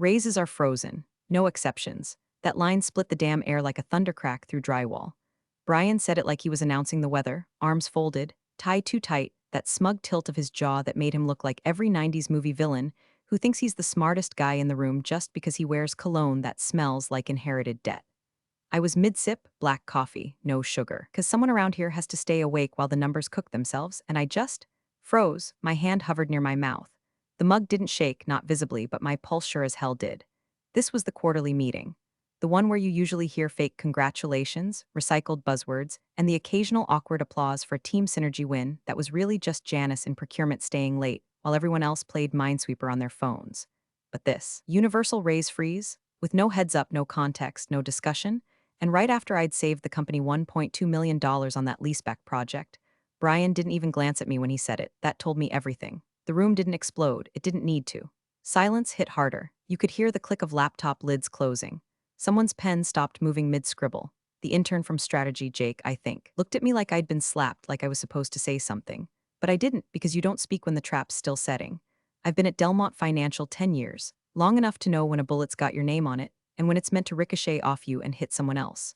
Raises are frozen. No exceptions. That line split the damn air like a thundercrack through drywall. Brian said it like he was announcing the weather, arms folded, tie too tight, that smug tilt of his jaw that made him look like every 90s movie villain who thinks he's the smartest guy in the room just because he wears cologne that smells like inherited debt. I was mid-sip, black coffee, no sugar, because someone around here has to stay awake while the numbers cook themselves, and I just froze. My hand hovered near my mouth. The mug didn't shake, not visibly, but my pulse sure as hell did. This was the quarterly meeting. The one where you usually hear fake congratulations, recycled buzzwords, and the occasional awkward applause for a team synergy win that was really just Janice in procurement staying late while everyone else played Minesweeper on their phones. But this universal raise freeze, with no heads up, no context, no discussion, and right after I'd saved the company $1.2 million on that leaseback project, Brian didn't even glance at me when he said it. That told me everything. The room didn't explode. It didn't need to. Silence hit harder. You could hear the click of laptop lids closing. Someone's pen stopped moving mid-scribble. The intern from Strategy, Jake, I think, looked at me like I'd been slapped, like I was supposed to say something. But I didn't, because you don't speak when the trap's still setting. I've been at Delmont Financial 10 years, long enough to know when a bullet's got your name on it, and when it's meant to ricochet off you and hit someone else.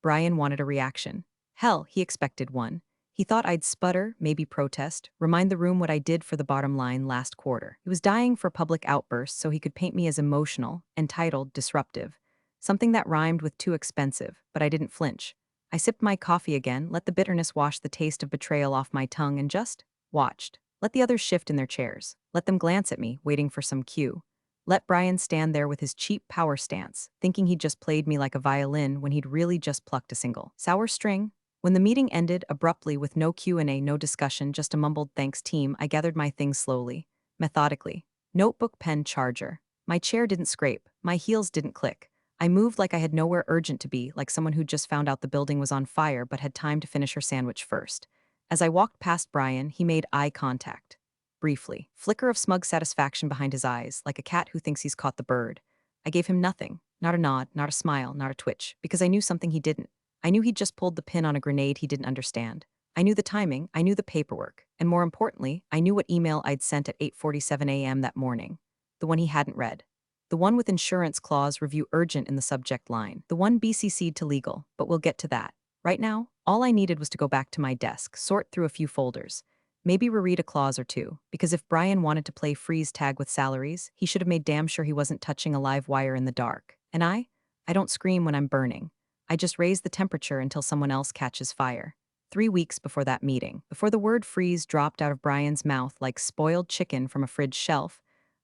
Brian wanted a reaction. Hell, he expected one. He thought I'd sputter, maybe protest, remind the room what I did for the bottom line last quarter. He was dying for a public outburst so he could paint me as emotional, entitled, disruptive. Something that rhymed with too expensive, but I didn't flinch. I sipped my coffee again, let the bitterness wash the taste of betrayal off my tongue, and just watched. Let the others shift in their chairs. Let them glance at me, waiting for some cue. Let Brian stand there with his cheap power stance, thinking he'd just played me like a violin when he'd really just plucked a single sour string. When the meeting ended abruptly with no Q&A, no discussion, just a mumbled thanks team, I gathered my things slowly, methodically. Notebook, pen, charger. My chair didn't scrape, my heels didn't click. I moved like I had nowhere urgent to be, like someone who'd just found out the building was on fire but had time to finish her sandwich first. As I walked past Brian, he made eye contact. Briefly, flicker of smug satisfaction behind his eyes, like a cat who thinks he's caught the bird. I gave him nothing, not a nod, not a smile, not a twitch, because I knew something he didn't. I knew he'd just pulled the pin on a grenade he didn't understand. I knew the timing, I knew the paperwork, and more importantly, I knew what email I'd sent at 8:47 a.m. that morning. The one he hadn't read. The one with insurance clause review urgent in the subject line. The one BCC'd to legal, but we'll get to that. Right now, all I needed was to go back to my desk, sort through a few folders. Maybe reread a clause or two, because if Brian wanted to play freeze tag with salaries, he should have made damn sure he wasn't touching a live wire in the dark. And I don't scream when I'm burning. I just raise the temperature until someone else catches fire. 3 weeks before that meeting, before the word freeze dropped out of Brian's mouth like spoiled chicken from a fridge shelf,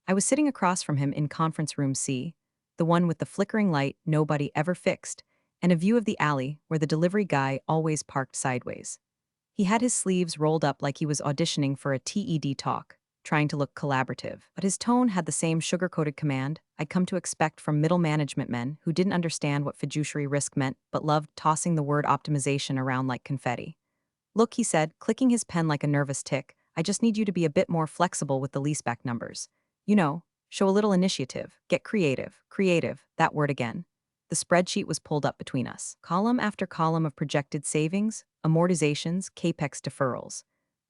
I was sitting across from him in conference room C, the one with the flickering light nobody ever fixed, and a view of the alley where the delivery guy always parked sideways. He had his sleeves rolled up like he was auditioning for a TED talk, trying to look collaborative, but his tone had the same sugar-coated command I'd come to expect from middle management men who didn't understand what fiduciary risk meant but loved tossing the word optimization around like confetti. Look, he said, clicking his pen like a nervous tick, I just need you to be a bit more flexible with the leaseback numbers. You know, show a little initiative, get creative, that word again. The spreadsheet was pulled up between us, column after column of projected savings, amortizations, capex deferrals.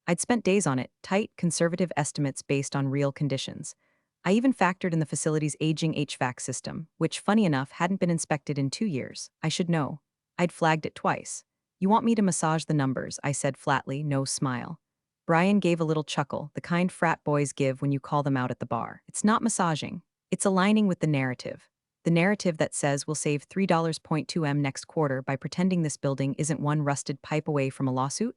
I'd spent days on it, tight, conservative estimates based on real conditions. I even factored in the facility's aging HVAC system, which, funny enough, hadn't been inspected in 2 years. I should know. I'd flagged it twice. You want me to massage the numbers, I said flatly, no smile. Brian gave a little chuckle, the kind frat boys give when you call them out at the bar. It's not massaging. It's aligning with the narrative. The narrative that says we'll save $3.2 next quarter by pretending this building isn't one rusted pipe away from a lawsuit.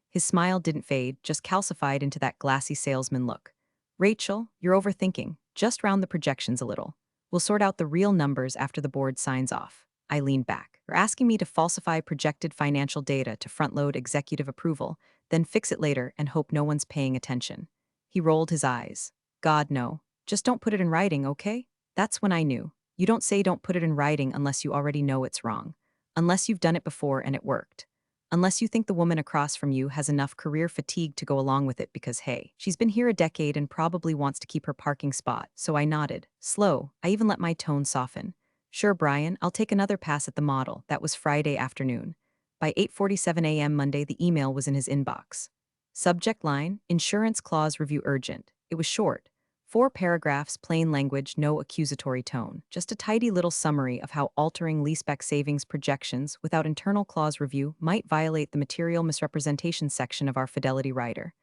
His smile didn't fade, just calcified into that glassy salesman look. Rachel, you're overthinking. Just round the projections a little. We'll sort out the real numbers after the board signs off. I leaned back. You're asking me to falsify projected financial data to front-load executive approval, then fix it later and hope no one's paying attention. He rolled his eyes. God, no. Just don't put it in writing, okay? That's when I knew. You don't say don't put it in writing unless you already know it's wrong. Unless you've done it before and it worked. Unless you think the woman across from you has enough career fatigue to go along with it because, hey, she's been here a decade and probably wants to keep her parking spot. So I nodded. Slow. I even let my tone soften. Sure, Brian, I'll take another pass at the model. That was Friday afternoon. By 8:47 a.m. Monday, the email was in his inbox. Subject line, insurance clause review urgent. It was short. 4 paragraphs, plain language, no accusatory tone. Just a tidy little summary of how altering leaseback savings projections without internal clause review might violate the material misrepresentation section of our fidelity rider.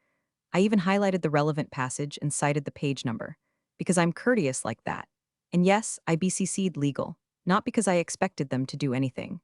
I even highlighted the relevant passage and cited the page number, because I'm courteous like that. And yes, I BCC'd legal, not because I expected them to do anything.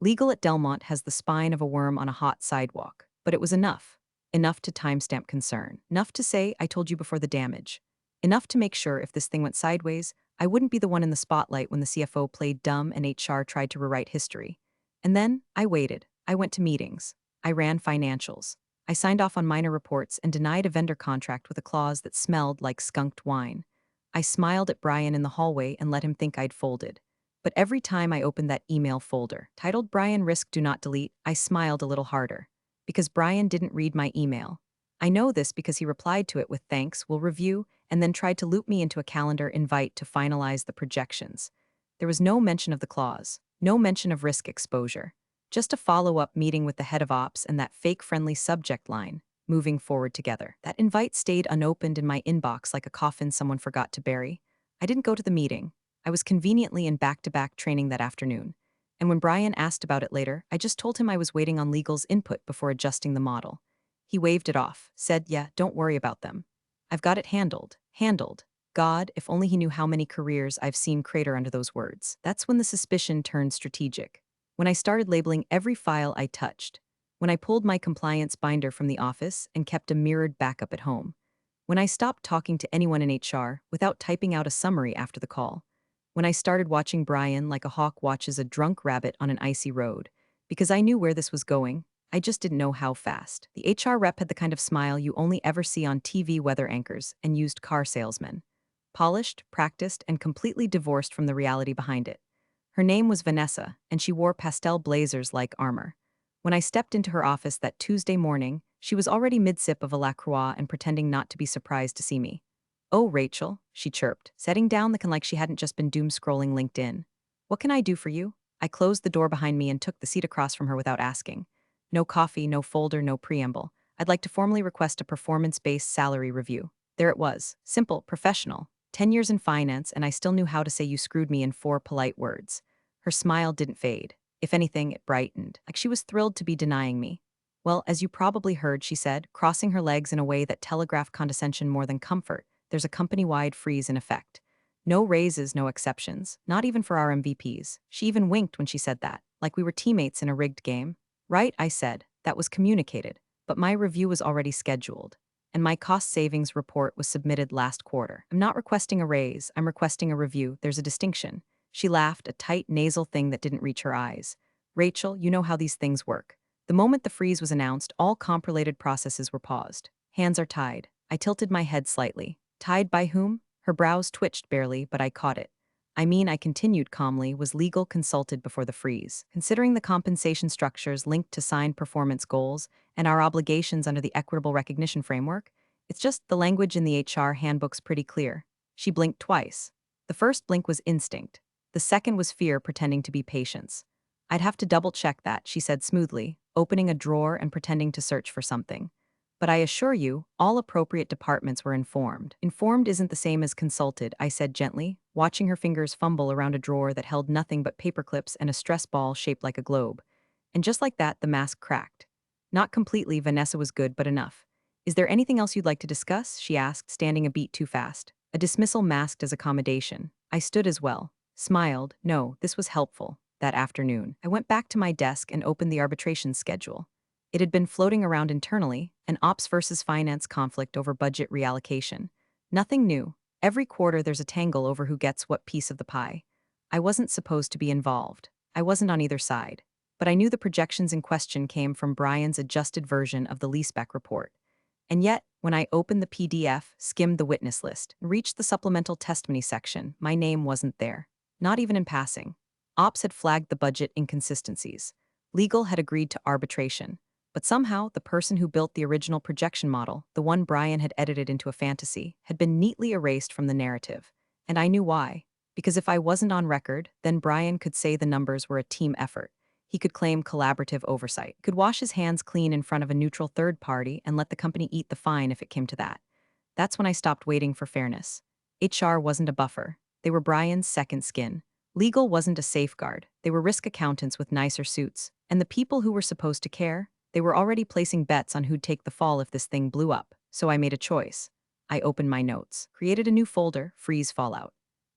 Legal at Delmont has the spine of a worm on a hot sidewalk, but it was enough. Enough to timestamp concern. Enough to say, I told you before the damage. Enough to make sure if this thing went sideways, I wouldn't be the one in the spotlight when the CFO played dumb and HR tried to rewrite history. And then, I waited. I went to meetings. I ran financials. I signed off on minor reports and denied a vendor contract with a clause that smelled like skunked wine. I smiled at Brian in the hallway and let him think I'd folded. But every time I opened that email folder, titled Brian Risk Do Not Delete, I smiled a little harder. Because Brian didn't read my email. I know this because he replied to it with thanks, we'll review, and then tried to loop me into a calendar invite to finalize the projections. There was no mention of the clause, no mention of risk exposure. Just a follow-up meeting with the head of ops and that fake-friendly subject line, moving forward together. That invite stayed unopened in my inbox like a coffin someone forgot to bury. I didn't go to the meeting. I was conveniently in back-to-back training that afternoon. And when Brian asked about it later, I just told him I was waiting on legal's input before adjusting the model. He waved it off, said, yeah, don't worry about them. I've got it handled. Handled. God, if only he knew how many careers I've seen crater under those words. That's when the suspicion turned strategic. When I started labeling every file I touched. When I pulled my compliance binder from the office and kept a mirrored backup at home. When I stopped talking to anyone in HR without typing out a summary after the call. When I started watching Brian like a hawk watches a drunk rabbit on an icy road. Because I knew where this was going, I just didn't know how fast. The HR rep had the kind of smile you only ever see on TV weather anchors and used car salesmen. Polished, practiced, and completely divorced from the reality behind it. Her name was Vanessa, and she wore pastel blazers like armor. When I stepped into her office that Tuesday morning, she was already mid-sip of a La Croix and pretending not to be surprised to see me. Oh, Rachel, she chirped, setting down the can like she hadn't just been doom-scrolling LinkedIn. What can I do for you? I closed the door behind me and took the seat across from her without asking. No coffee, no folder, no preamble. I'd like to formally request a performance-based salary review. There it was. Simple, professional. 10 years in finance, and I still knew how to say you screwed me in 4 polite words. Her smile didn't fade. If anything, it brightened, like she was thrilled to be denying me. Well, as you probably heard, she said, crossing her legs in a way that telegraphed condescension more than comfort, there's a company-wide freeze in effect. No raises, no exceptions, not even for our MVPs. She even winked when she said that, like we were teammates in a rigged game. Right, I said. That was communicated. But my review was already scheduled. And my cost savings report was submitted last quarter. I'm not requesting a raise, I'm requesting a review. There's a distinction. She laughed, a tight nasal thing that didn't reach her eyes. Rachel, you know how these things work. The moment the freeze was announced, all comp-related processes were paused. Hands are tied. I tilted my head slightly. Tied by whom? Her brows twitched barely, but I caught it. I continued calmly, was legal consulted before the freeze. Considering the compensation structures linked to signed performance goals and our obligations under the equitable recognition framework, it's just the language in the HR handbook's pretty clear. She blinked twice. The first blink was instinct. The second was fear pretending to be patience. I'd have to double-check that, she said smoothly, opening a drawer and pretending to search for something. But I assure you, all appropriate departments were informed. Informed isn't the same as consulted, I said gently, watching her fingers fumble around a drawer that held nothing but paperclips and a stress ball shaped like a globe. And just like that, the mask cracked. Not completely, Vanessa was good, but enough. Is there anything else you'd like to discuss? She asked, standing a beat too fast. A dismissal masked as accommodation. I stood as well. Smiled. No, this was helpful. That afternoon, I went back to my desk and opened the arbitration schedule. It had been floating around internally, an ops versus finance conflict over budget reallocation. Nothing new. Every quarter there's a tangle over who gets what piece of the pie. I wasn't supposed to be involved. I wasn't on either side. But I knew the projections in question came from Brian's adjusted version of the leaseback report. And yet, when I opened the PDF, skimmed the witness list, and reached the supplemental testimony section, my name wasn't there. Not even in passing. Ops had flagged the budget inconsistencies. Legal had agreed to arbitration. But somehow, the person who built the original projection model, the one Brian had edited into a fantasy, had been neatly erased from the narrative. And I knew why. Because if I wasn't on record, then Brian could say the numbers were a team effort. He could claim collaborative oversight, could wash his hands clean in front of a neutral third party and let the company eat the fine if it came to that. That's when I stopped waiting for fairness. HR wasn't a buffer. They were Brian's second skin. Legal wasn't a safeguard. They were risk accountants with nicer suits. And the people who were supposed to care, they were already placing bets on who'd take the fall if this thing blew up. So I made a choice. I opened my notes, created a new folder, Freeze Fallout.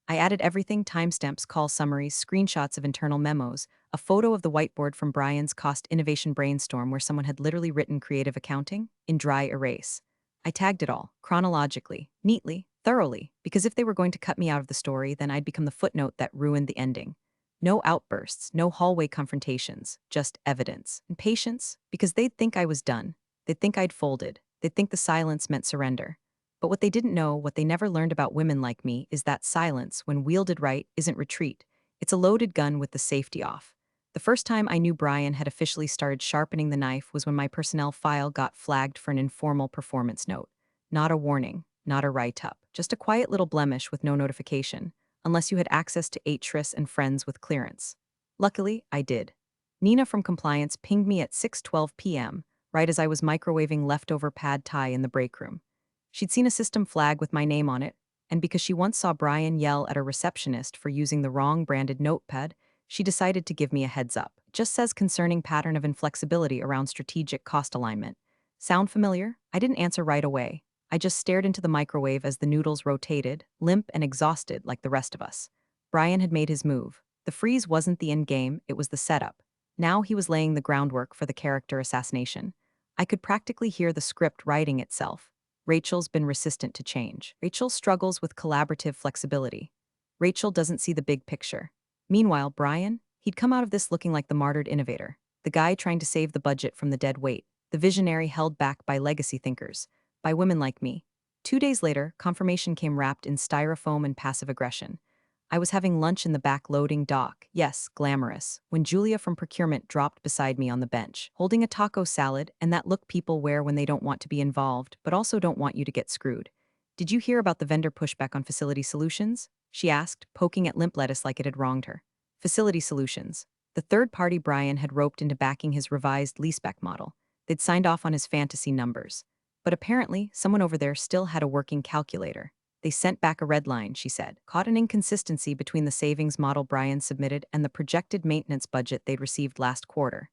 I added everything: timestamps, call summaries, screenshots of internal memos, a photo of the whiteboard from Brian's cost innovation brainstorm where someone had literally written creative accounting in dry erase. I tagged it all, chronologically, neatly, thoroughly, because if they were going to cut me out of the story, then I'd become the footnote that ruined the ending. No outbursts, no hallway confrontations, just evidence. And patience, because they'd think I was done. They'd think I'd folded. They'd think the silence meant surrender. But what they didn't know, what they never learned about women like me, is that silence, when wielded right, isn't retreat. It's a loaded gun with the safety off. The first time I knew Brian had officially started sharpening the knife was when my personnel file got flagged for an informal performance note. Not a warning, not a write-up, just a quiet little blemish with no notification, unless you had access to HRIS and friends with clearance. Luckily, I did. Nina from compliance pinged me at 6:12 p.m., right as I was microwaving leftover pad thai in the break room. She'd seen a system flag with my name on it, and because she once saw Brian yell at a receptionist for using the wrong branded notepad, she decided to give me a heads up. It just says concerning pattern of inflexibility around strategic cost alignment. Sound familiar? I didn't answer right away. I just stared into the microwave as the noodles rotated, limp and exhausted like the rest of us. Brian had made his move. The freeze wasn't the end game, it was the setup. Now he was laying the groundwork for the character assassination. I could practically hear the script writing itself. Rachel's been resistant to change. Rachel struggles with collaborative flexibility. Rachel doesn't see the big picture. Meanwhile, Brian, he'd come out of this looking like the martyred innovator, the guy trying to save the budget from the dead weight, the visionary held back by legacy thinkers, by women like me. 2 days later, confirmation came wrapped in styrofoam and passive aggression. I was having lunch in the back loading dock, yes, glamorous, when Julia from procurement dropped beside me on the bench, holding a taco salad and that look people wear when they don't want to be involved, but also don't want you to get screwed. Did you hear about the vendor pushback on Facility Solutions? She asked, poking at limp lettuce like it had wronged her. Facility Solutions. The third party Brian had roped into backing his revised leaseback model. They'd signed off on his fantasy numbers. But apparently, someone over there still had a working calculator. They sent back a red line, she said, caught an inconsistency between the savings model Brian submitted and the projected maintenance budget they'd received last quarter.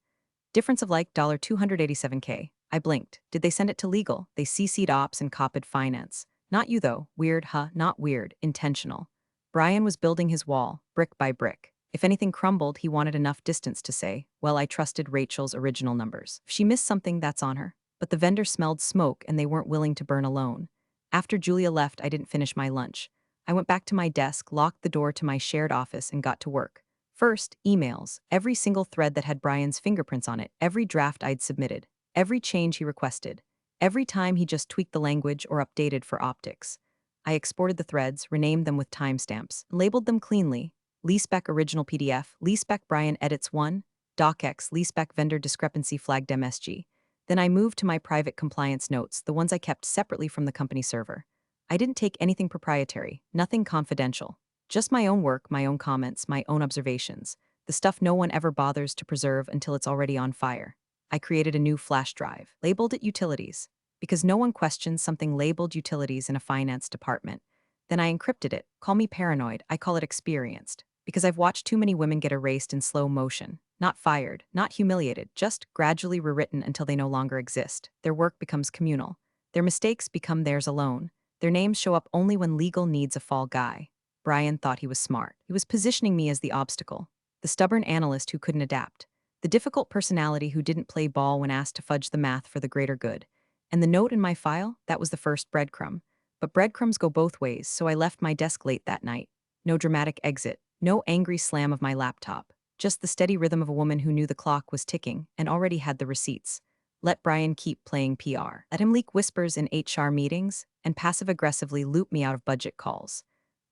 Difference of like $287K. I blinked. Did they send it to legal? They CC'd ops and copied finance. Not you though. Weird, huh? Not weird. Intentional. Brian was building his wall, brick by brick. If anything crumbled, he wanted enough distance to say, well, I trusted Rachel's original numbers. If she missed something, that's on her. But the vendor smelled smoke and they weren't willing to burn alone. After Julia left, I didn't finish my lunch. I went back to my desk, locked the door to my shared office, and got to work. First, emails. Every single thread that had Brian's fingerprints on it, every draft I'd submitted, every change he requested, every time he just tweaked the language or updated for optics. I exported the threads, renamed them with timestamps, labeled them cleanly. Leaseback original PDF, Leaseback Brian edits 1, docx Leaseback vendor discrepancy flagged MSG. Then I moved to my private compliance notes, the ones I kept separately from the company server. I didn't take anything proprietary, nothing confidential. Just my own work, my own comments, my own observations. The stuff no one ever bothers to preserve until it's already on fire. I created a new flash drive, labeled it Utilities, because no one questions something labeled Utilities in a finance department. Then I encrypted it. Call me paranoid, I call it experienced, because I've watched too many women get erased in slow motion. Not fired, not humiliated, just gradually rewritten until they no longer exist. Their work becomes communal. Their mistakes become theirs alone. Their names show up only when legal needs a fall guy. Brian thought he was smart. He was positioning me as the obstacle, the stubborn analyst who couldn't adapt, the difficult personality who didn't play ball when asked to fudge the math for the greater good. And the note in my file, that was the first breadcrumb. But breadcrumbs go both ways, so I left my desk late that night. No dramatic exit, no angry slam of my laptop. Just the steady rhythm of a woman who knew the clock was ticking and already had the receipts. Let Brian keep playing PR. Let him leak whispers in HR meetings and passive-aggressively loop me out of budget calls.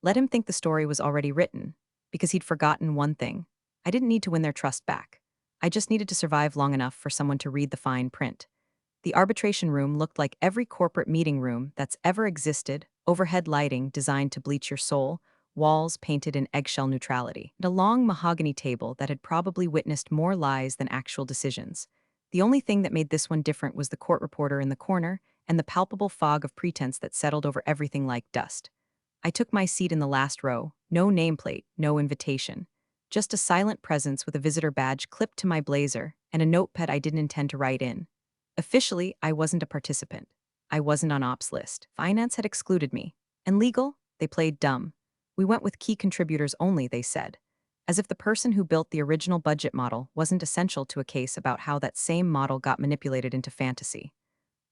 Let him think the story was already written, because he'd forgotten one thing. I didn't need to win their trust back. I just needed to survive long enough for someone to read the fine print. The arbitration room looked like every corporate meeting room that's ever existed, overhead lighting designed to bleach your soul, walls painted in eggshell neutrality, and a long mahogany table that had probably witnessed more lies than actual decisions. The only thing that made this one different was the court reporter in the corner, and the palpable fog of pretense that settled over everything like dust. I took my seat in the last row, no nameplate, no invitation. Just a silent presence with a visitor badge clipped to my blazer and a notepad I didn't intend to write in. Officially, I wasn't a participant. I wasn't on ops list. Finance had excluded me. And legal? They played dumb. We went with key contributors only, they said. As if the person who built the original budget model wasn't essential to a case about how that same model got manipulated into fantasy.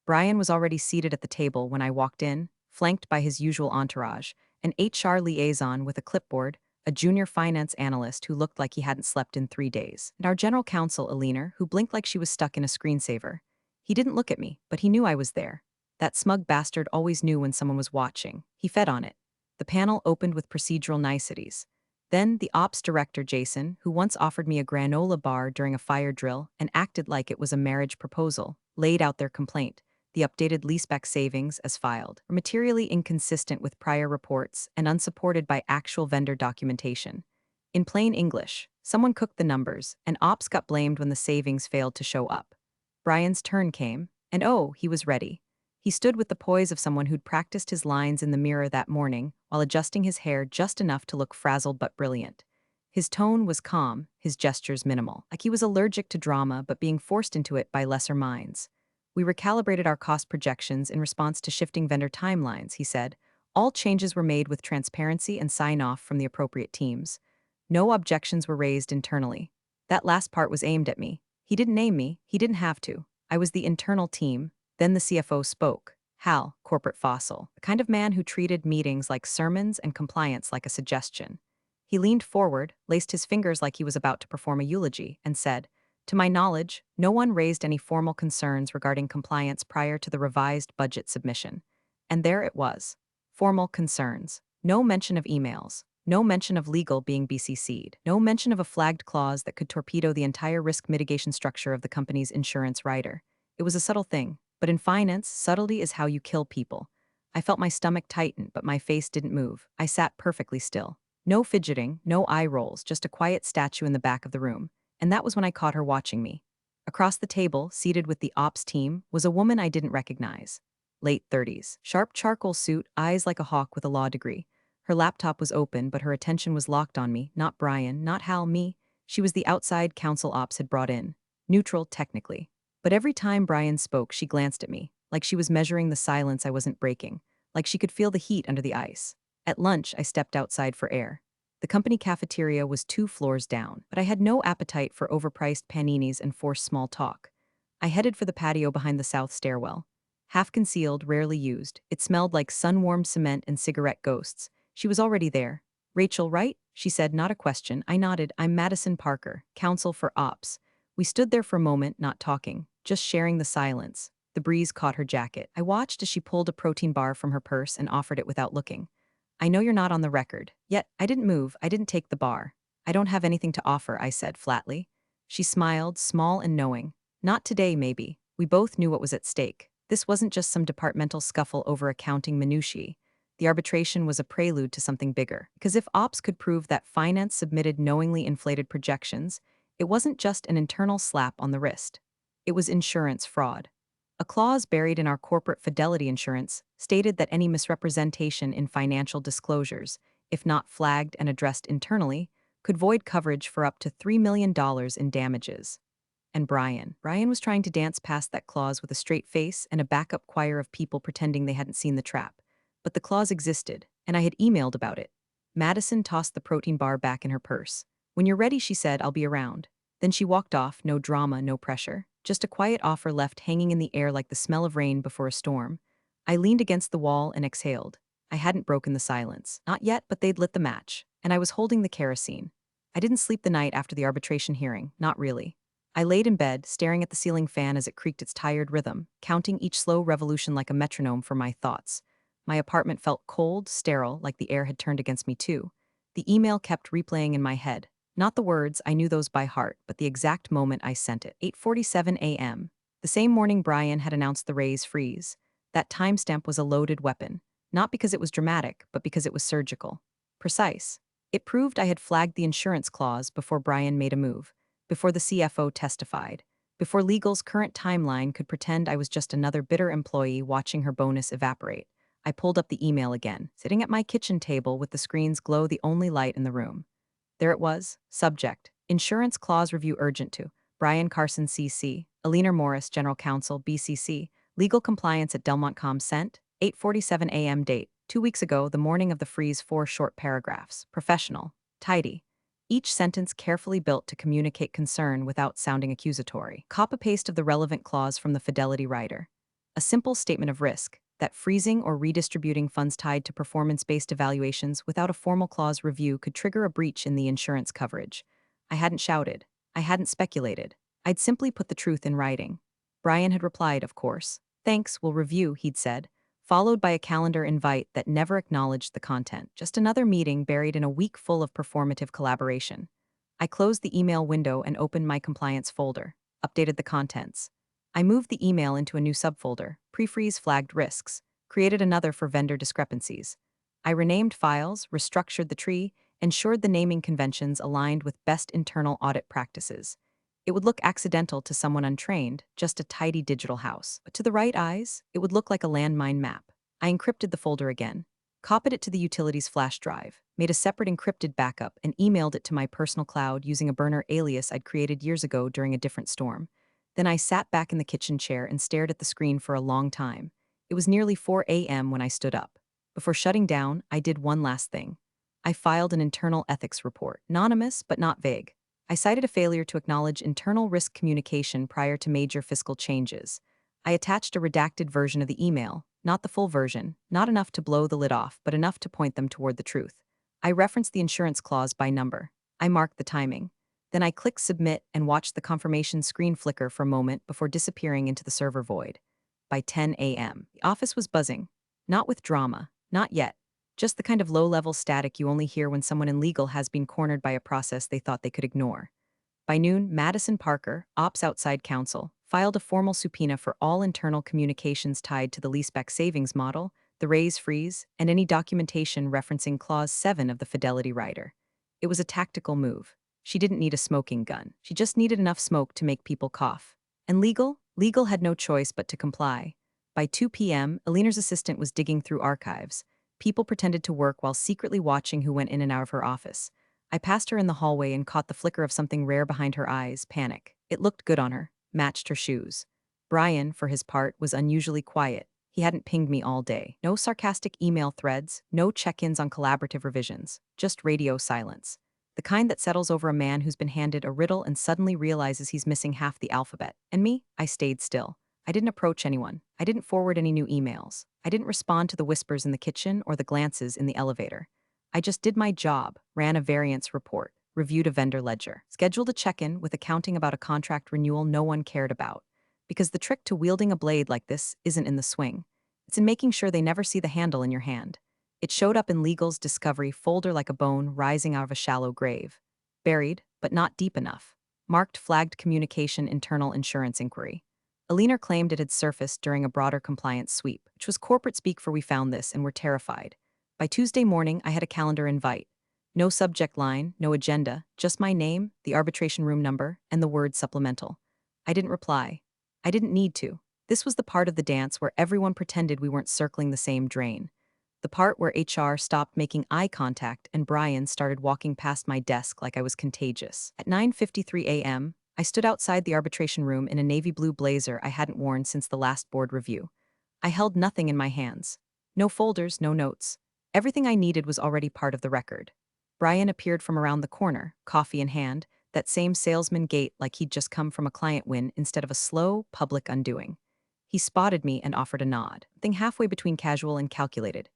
Brian was already seated at the table when I walked in, flanked by his usual entourage, an HR liaison with a clipboard, a junior finance analyst who looked like he hadn't slept in 3 days, and our general counsel, Alina, who blinked like she was stuck in a screensaver. He didn't look at me, but he knew I was there. That smug bastard always knew when someone was watching. He fed on it. The panel opened with procedural niceties. Then the ops director, Jason, who once offered me a granola bar during a fire drill and acted like it was a marriage proposal, laid out their complaint. The updated leaseback savings, as filed, were materially inconsistent with prior reports and unsupported by actual vendor documentation. In plain English, someone cooked the numbers, and ops got blamed when the savings failed to show up. Brian's turn came, and oh, he was ready. He stood with the poise of someone who'd practiced his lines in the mirror that morning while adjusting his hair just enough to look frazzled but brilliant. His tone was calm, his gestures minimal, like he was allergic to drama but being forced into it by lesser minds. We recalibrated our cost projections in response to shifting vendor timelines, he said. All changes were made with transparency and sign-off from the appropriate teams. No objections were raised internally. That last part was aimed at me. He didn't name me, he didn't have to. I was the internal team. Then the CFO spoke. Hal, corporate fossil, the kind of man who treated meetings like sermons and compliance like a suggestion. He leaned forward, laced his fingers like he was about to perform a eulogy, and said, "To my knowledge, no one raised any formal concerns regarding compliance prior to the revised budget submission." And there it was. Formal concerns. No mention of emails. No mention of legal being BCC'd. No mention of a flagged clause that could torpedo the entire risk mitigation structure of the company's insurance rider. It was a subtle thing, but in finance, subtlety is how you kill people. I felt my stomach tighten, but my face didn't move. I sat perfectly still. No fidgeting, no eye rolls, just a quiet statue in the back of the room. And that was when I caught her watching me. Across the table, seated with the ops team, was a woman I didn't recognize. Late 30s. Sharp charcoal suit, eyes like a hawk with a law degree. Her laptop was open, but her attention was locked on me, not Brian, not Hal, me. She was the outside counsel ops had brought in. Neutral, technically. But every time Brian spoke, she glanced at me, like she was measuring the silence I wasn't breaking, like she could feel the heat under the ice. At lunch, I stepped outside for air. The company cafeteria was 2 floors down, but I had no appetite for overpriced paninis and forced small talk. I headed for the patio behind the south stairwell. Half concealed, rarely used, it smelled like sun-warmed cement and cigarette ghosts. She was already there. "Rachel, right?" she said, not a question. I nodded. "I'm Madison Parker, counsel for ops." We stood there for a moment, not talking, just sharing the silence. The breeze caught her jacket. I watched as she pulled a protein bar from her purse and offered it without looking. "I know you're not on the record." Yet, I didn't move, I didn't take the bar. "I don't have anything to offer," I said flatly. She smiled, small and knowing. "Not today, maybe." We both knew what was at stake. This wasn't just some departmental scuffle over accounting minutiae. The arbitration was a prelude to something bigger. Because if ops could prove that finance submitted knowingly inflated projections, it wasn't just an internal slap on the wrist. It was insurance fraud. A clause buried in our corporate fidelity insurance stated that any misrepresentation in financial disclosures, if not flagged and addressed internally, could void coverage for up to $3 million in damages. And Brian was trying to dance past that clause with a straight face and a backup choir of people pretending they hadn't seen the trap. But the clause existed, and I had emailed about it. Madison tossed the protein bar back in her purse. "When you're ready," she said, "I'll be around." Then she walked off, no drama, no pressure. Just a quiet offer left hanging in the air like the smell of rain before a storm. I leaned against the wall and exhaled. I hadn't broken the silence. Not yet, but they'd lit the match. And I was holding the kerosene. I didn't sleep the night after the arbitration hearing, not really. I laid in bed, staring at the ceiling fan as it creaked its tired rhythm, counting each slow revolution like a metronome for my thoughts. My apartment felt cold, sterile, like the air had turned against me too. The email kept replaying in my head. Not the words, I knew those by heart, but the exact moment I sent it. 8:47 a.m. The same morning Brian had announced the raise freeze. That timestamp was a loaded weapon. Not because it was dramatic, but because it was surgical. Precise. It proved I had flagged the insurance clause before Brian made a move, before the CFO testified, before legal's current timeline could pretend I was just another bitter employee watching her bonus evaporate. I pulled up the email again, sitting at my kitchen table with the screen's glow the only light in the room. There it was. Subject: Insurance Clause Review Urgent to Brian Carson CC, Alina Morris, General Counsel, BCC, Legal Compliance at Delmontcom sent, 8:47 a.m. Date, 2 weeks ago, the morning of the freeze. 4 short paragraphs. Professional. Tidy. Each sentence carefully built to communicate concern without sounding accusatory. Copy-paste of the relevant clause from the Fidelity Rider. A simple statement of risk, that freezing or redistributing funds tied to performance-based evaluations without a formal clause review could trigger a breach in the insurance coverage. I hadn't shouted. I hadn't speculated. I'd simply put the truth in writing. Brian had replied, of course. Thanks, we'll review, he'd said, followed by a calendar invite that never acknowledged the content. Just another meeting buried in a week full of performative collaboration. I closed the email window and opened my compliance folder, updated the contents. I moved the email into a new subfolder, pre-freeze flagged risks, created another for vendor discrepancies. I renamed files, restructured the tree, ensured the naming conventions aligned with best internal audit practices. It would look accidental to someone untrained, just a tidy digital house. But to the right eyes, it would look like a landmine map. I encrypted the folder again, copied it to the utilities flash drive, made a separate encrypted backup, and emailed it to my personal cloud using a burner alias I'd created years ago during a different storm. Then I sat back in the kitchen chair and stared at the screen for a long time. It was nearly 4 a.m. when I stood up. Before shutting down, I did one last thing. I filed an internal ethics report, anonymous but not vague. I cited a failure to acknowledge internal risk communication prior to major fiscal changes. I attached a redacted version of the email, not the full version, not enough to blow the lid off, but enough to point them toward the truth. I referenced the insurance clause by number. I marked the timing. Then I clicked submit and watched the confirmation screen flicker for a moment before disappearing into the server void. By 10 a.m., the office was buzzing. Not with drama, not yet. Just the kind of low-level static you only hear when someone in legal has been cornered by a process they thought they could ignore. By noon, Madison Parker, Ops Outside Counsel, filed a formal subpoena for all internal communications tied to the leaseback savings model, the raise freeze, and any documentation referencing Clause 7 of the Fidelity Rider. It was a tactical move. She didn't need a smoking gun. She just needed enough smoke to make people cough. And legal had no choice but to comply. By 2 p.m., Alina's assistant was digging through archives. People pretended to work while secretly watching who went in and out of her office. I passed her in the hallway and caught the flicker of something rare behind her eyes, panic. It looked good on her, matched her shoes. Brian, for his part, was unusually quiet. He hadn't pinged me all day. No sarcastic email threads, no check-ins on collaborative revisions, just radio silence. The kind that settles over a man who's been handed a riddle and suddenly realizes he's missing half the alphabet. And me? I stayed still. I didn't approach anyone. I didn't forward any new emails. I didn't respond to the whispers in the kitchen or the glances in the elevator. I just did my job, ran a variance report, reviewed a vendor ledger, scheduled a check-in with accounting about a contract renewal no one cared about. Because the trick to wielding a blade like this isn't in the swing. It's in making sure they never see the handle in your hand. It showed up in legal's discovery folder like a bone rising out of a shallow grave. Buried, but not deep enough. Marked flagged communication internal insurance inquiry. Alina claimed it had surfaced during a broader compliance sweep, which was corporate speak for we found this and were terrified. By Tuesday morning, I had a calendar invite. No subject line, no agenda, just my name, the arbitration room number, and the word supplemental. I didn't reply. I didn't need to. This was the part of the dance where everyone pretended we weren't circling the same drain. The part where HR stopped making eye contact and Brian started walking past my desk like I was contagious. At 9:53 a.m., I stood outside the arbitration room in a navy blue blazer I hadn't worn since the last board review. I held nothing in my hands. No folders, no notes. Everything I needed was already part of the record. Brian appeared from around the corner, coffee in hand, that same salesman gait like he'd just come from a client win instead of a slow, public undoing. He spotted me and offered a nod, thing halfway between casual and calculated.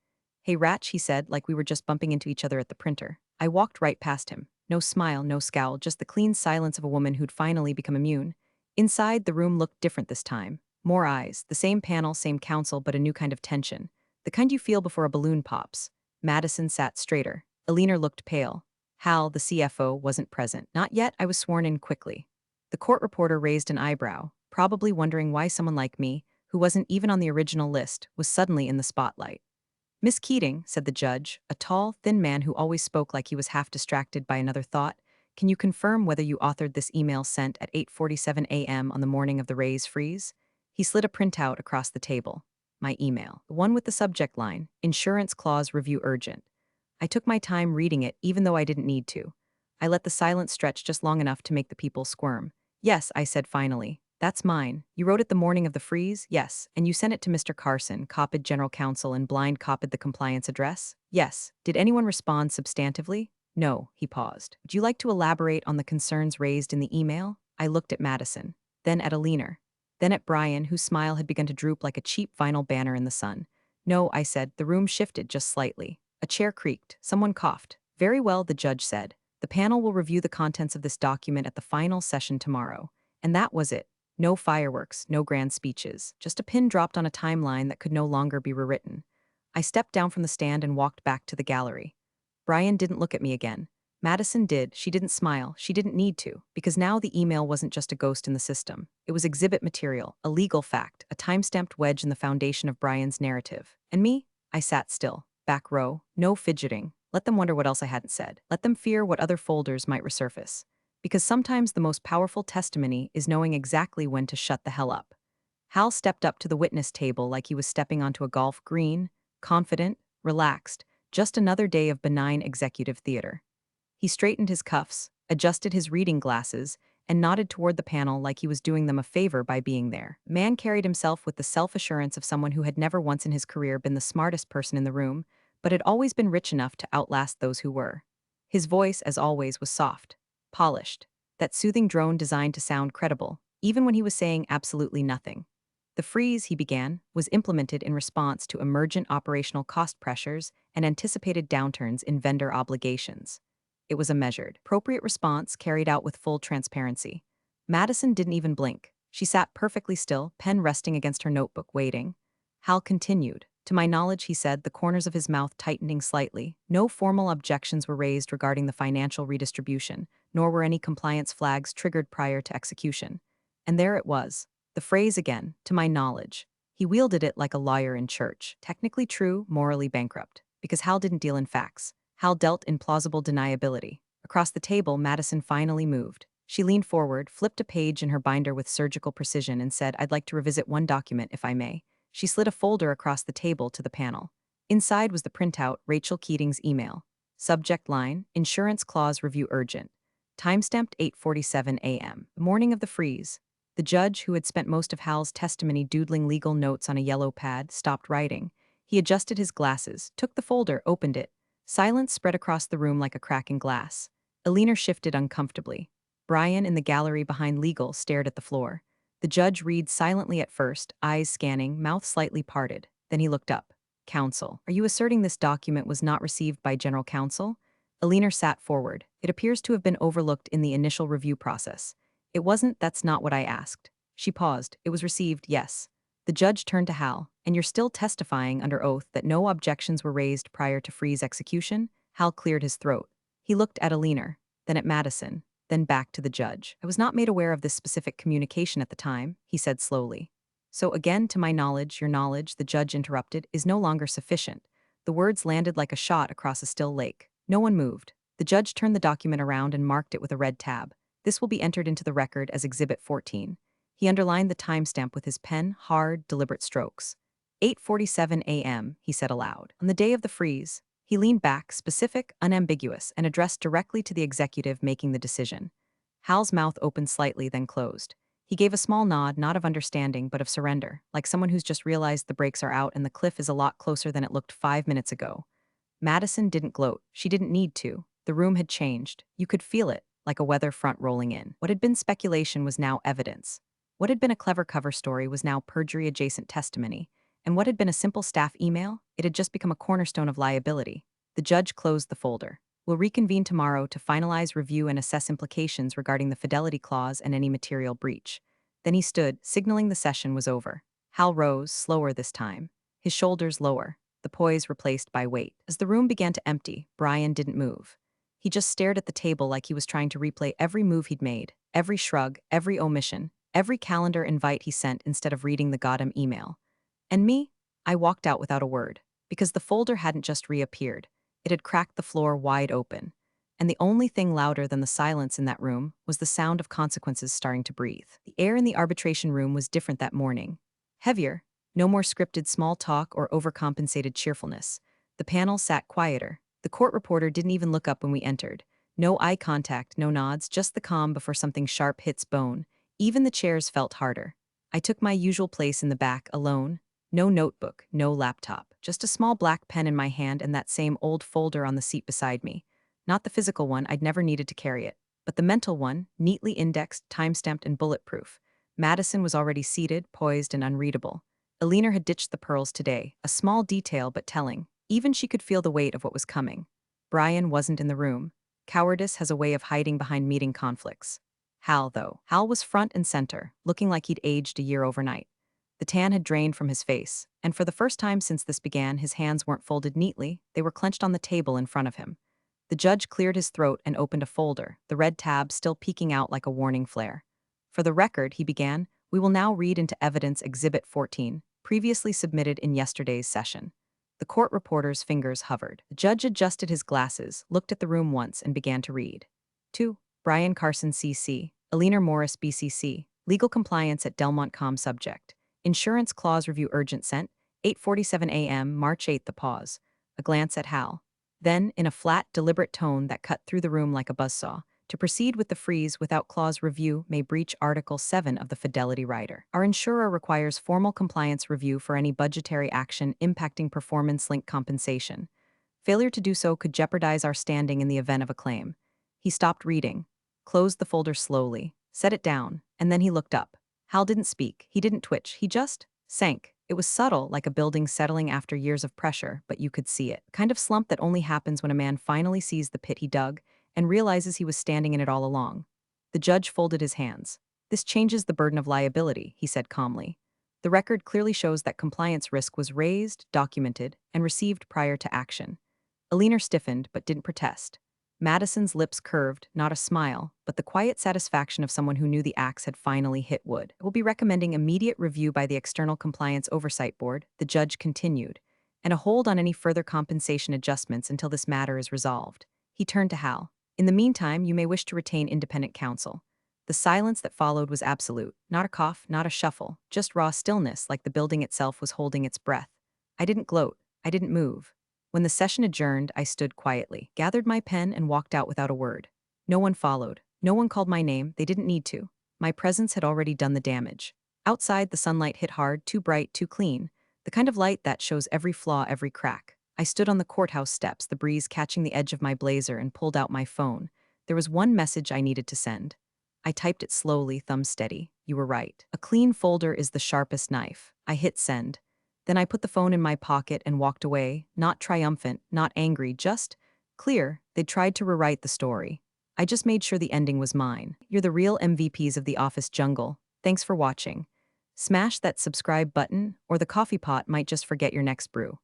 "Hey, Ratch," he said, like we were just bumping into each other at the printer. I walked right past him. No smile, no scowl, just the clean silence of a woman who'd finally become immune. Inside, the room looked different this time. More eyes, the same panel, same counsel, but a new kind of tension. The kind you feel before a balloon pops. Madison sat straighter. Alina looked pale. Hal, the CFO, wasn't present. Not yet, I was sworn in quickly. The court reporter raised an eyebrow, probably wondering why someone like me, who wasn't even on the original list, was suddenly in the spotlight. "Miss Keating," said the judge, a tall, thin man who always spoke like he was half distracted by another thought, Can you confirm whether you authored this email sent at 8:47 a.m. on the morning of the Rays freeze? He slid a printout across the table. My email. The one with the subject line, Insurance Clause Review Urgent. I took my time reading it even though I didn't need to. I let the silence stretch just long enough to make the people squirm. Yes, I said finally. That's mine. You wrote it the morning of the freeze? Yes. And you sent it to Mr. Carson, copied General Counsel, and blind copied the compliance address? Yes. Did anyone respond substantively? No, he paused. Would you like to elaborate on the concerns raised in the email? I looked at Madison, then at Alina, then at Brian, whose smile had begun to droop like a cheap vinyl banner in the sun. No, I said. The room shifted just slightly. A chair creaked. Someone coughed. Very well, the judge said. The panel will review the contents of this document at the final session tomorrow. And that was it. No fireworks, no grand speeches, just a pin dropped on a timeline that could no longer be rewritten. I stepped down from the stand and walked back to the gallery. Brian didn't look at me again. Madison did. She didn't smile. She didn't need to, because now the email wasn't just a ghost in the system. It was exhibit material, a legal fact, a time-stamped wedge in the foundation of Brian's narrative. And me? I sat still. Back row. No fidgeting. Let them wonder what else I hadn't said. Let them fear what other folders might resurface. Because sometimes the most powerful testimony is knowing exactly when to shut the hell up. Hal stepped up to the witness table like he was stepping onto a golf green, confident, relaxed, just another day of benign executive theater. He straightened his cuffs, adjusted his reading glasses, and nodded toward the panel like he was doing them a favor by being there. Man carried himself with the self-assurance of someone who had never once in his career been the smartest person in the room, but had always been rich enough to outlast those who were. His voice, as always, was soft, polished, that soothing drone designed to sound credible, even when he was saying absolutely nothing. The freeze, he began, was implemented in response to emergent operational cost pressures and anticipated downturns in vendor obligations. It was a measured, appropriate response carried out with full transparency. Madison didn't even blink. She sat perfectly still, pen resting against her notebook, waiting. Hal continued. To my knowledge, he said, the corners of his mouth tightening slightly, no formal objections were raised regarding the financial redistribution, nor were any compliance flags triggered prior to execution. And there it was. The phrase again, to my knowledge. He wielded it like a lawyer in church. Technically true, morally bankrupt. Because Hal didn't deal in facts. Hal dealt in plausible deniability. Across the table, Madison finally moved. She leaned forward, flipped a page in her binder with surgical precision, and said, I'd like to revisit one document, if I may. She slid a folder across the table to the panel. Inside was the printout, Rachel Keating's email. Subject line, Insurance Clause Review Urgent. Timestamped 8:47 a.m. The morning of the freeze. The judge, who had spent most of Hal's testimony doodling legal notes on a yellow pad, stopped writing. He adjusted his glasses, took the folder, opened it. Silence spread across the room like a crack in glass. Alina shifted uncomfortably. Brian, in the gallery behind legal, stared at the floor. The judge read silently at first, eyes scanning, mouth slightly parted. Then he looked up. Counsel, are you asserting this document was not received by General Counsel? Alina sat forward. It appears to have been overlooked in the initial review process. It wasn't, that's not what I asked. She paused. It was received, yes. The judge turned to Hal. And you're still testifying under oath that no objections were raised prior to freeze execution? Hal cleared his throat. He looked at Alina, then at Madison, then back to the judge. I was not made aware of this specific communication at the time, he said slowly. So again, to my knowledge, your knowledge, the judge interrupted, is no longer sufficient. The words landed like a shot across a still lake. No one moved. The judge turned the document around and marked it with a red tab. This will be entered into the record as Exhibit 14. He underlined the timestamp with his pen, hard, deliberate strokes. 8:47 a.m., he said aloud. On the day of the freeze, he leaned back, specific, unambiguous, and addressed directly to the executive making the decision. Hal's mouth opened slightly, then closed. He gave a small nod, not of understanding, but of surrender, like someone who's just realized the brakes are out and the cliff is a lot closer than it looked 5 minutes ago. Madison didn't gloat. She didn't need to. The room had changed. You could feel it, like a weather front rolling in. What had been speculation was now evidence. What had been a clever cover story was now perjury-adjacent testimony. And what had been a simple staff email, it had just become a cornerstone of liability. The judge closed the folder. We'll reconvene tomorrow to finalize, review, and assess implications regarding the fidelity clause and any material breach. Then he stood, signaling the session was over. Hal rose, slower this time. His shoulders lower, the poise replaced by weight. As the room began to empty, Brian didn't move. He just stared at the table like he was trying to replay every move he'd made, every shrug, every omission, every calendar invite he sent instead of reading the goddamn email. And me? I walked out without a word, because the folder hadn't just reappeared. It had cracked the floor wide open. And the only thing louder than the silence in that room was the sound of consequences starting to breathe. The air in the arbitration room was different that morning. Heavier, no more scripted small talk or overcompensated cheerfulness. The panel sat quieter. The court reporter didn't even look up when we entered. No eye contact, no nods, just the calm before something sharp hits bone. Even the chairs felt harder. I took my usual place in the back, alone. No notebook, no laptop, just a small black pen in my hand and that same old folder on the seat beside me. Not the physical one, I'd never needed to carry it, but the mental one, neatly indexed, time-stamped, and bulletproof. Madison was already seated, poised, and unreadable. Alina had ditched the pearls today, a small detail but telling. Even she could feel the weight of what was coming. Brian wasn't in the room. Cowardice has a way of hiding behind meeting conflicts. Hal, though. Hal was front and center, looking like he'd aged a year overnight. The tan had drained from his face, and for the first time since this began, his hands weren't folded neatly, they were clenched on the table in front of him. The judge cleared his throat and opened a folder, the red tab still peeking out like a warning flare. For the record, he began, we will now read into evidence Exhibit 14, previously submitted in yesterday's session. The court reporter's fingers hovered. The judge adjusted his glasses, looked at the room once, and began to read. 2. Brian Carson CC, Alina Morris BCC, Legal Compliance at Delmont.com subject. Insurance Clause Review Urgent sent, 8:47 a.m., March 8. The pause. A glance at Hal. Then, in a flat, deliberate tone that cut through the room like a buzzsaw, to proceed with the freeze without clause review may breach Article 7 of the Fidelity Rider. Our insurer requires formal compliance review for any budgetary action impacting performance-linked compensation. Failure to do so could jeopardize our standing in the event of a claim. He stopped reading, closed the folder slowly, set it down, and then he looked up. Hal didn't speak, he didn't twitch, he just sank. It was subtle, like a building settling after years of pressure, but you could see it. Kind of slump that only happens when a man finally sees the pit he dug and realizes he was standing in it all along. The judge folded his hands. This changes the burden of liability, he said calmly. The record clearly shows that compliance risk was raised, documented, and received prior to action. Alina stiffened but didn't protest. Madison's lips curved, not a smile, but the quiet satisfaction of someone who knew the axe had finally hit wood. We'll be recommending immediate review by the External Compliance Oversight Board, the judge continued, and a hold on any further compensation adjustments until this matter is resolved. He turned to Hal. In the meantime, you may wish to retain independent counsel. The silence that followed was absolute, not a cough, not a shuffle, just raw stillness like the building itself was holding its breath. I didn't gloat. I didn't move. When the session adjourned, I stood quietly, gathered my pen, and walked out without a word. No one followed. No one called my name. They didn't need to. My presence had already done the damage. Outside, the sunlight hit hard, too bright, too clean. The kind of light that shows every flaw, every crack. I stood on the courthouse steps, the breeze catching the edge of my blazer, and pulled out my phone. There was one message I needed to send. I typed it slowly, thumb steady. You were right. A clean folder is the sharpest knife. I hit send. Then I put the phone in my pocket and walked away, not triumphant, not angry, just clear. They'd tried to rewrite the story. I just made sure the ending was mine. You're the real MVPs of the office jungle. Thanks for watching. Smash that subscribe button, or the coffee pot might just forget your next brew.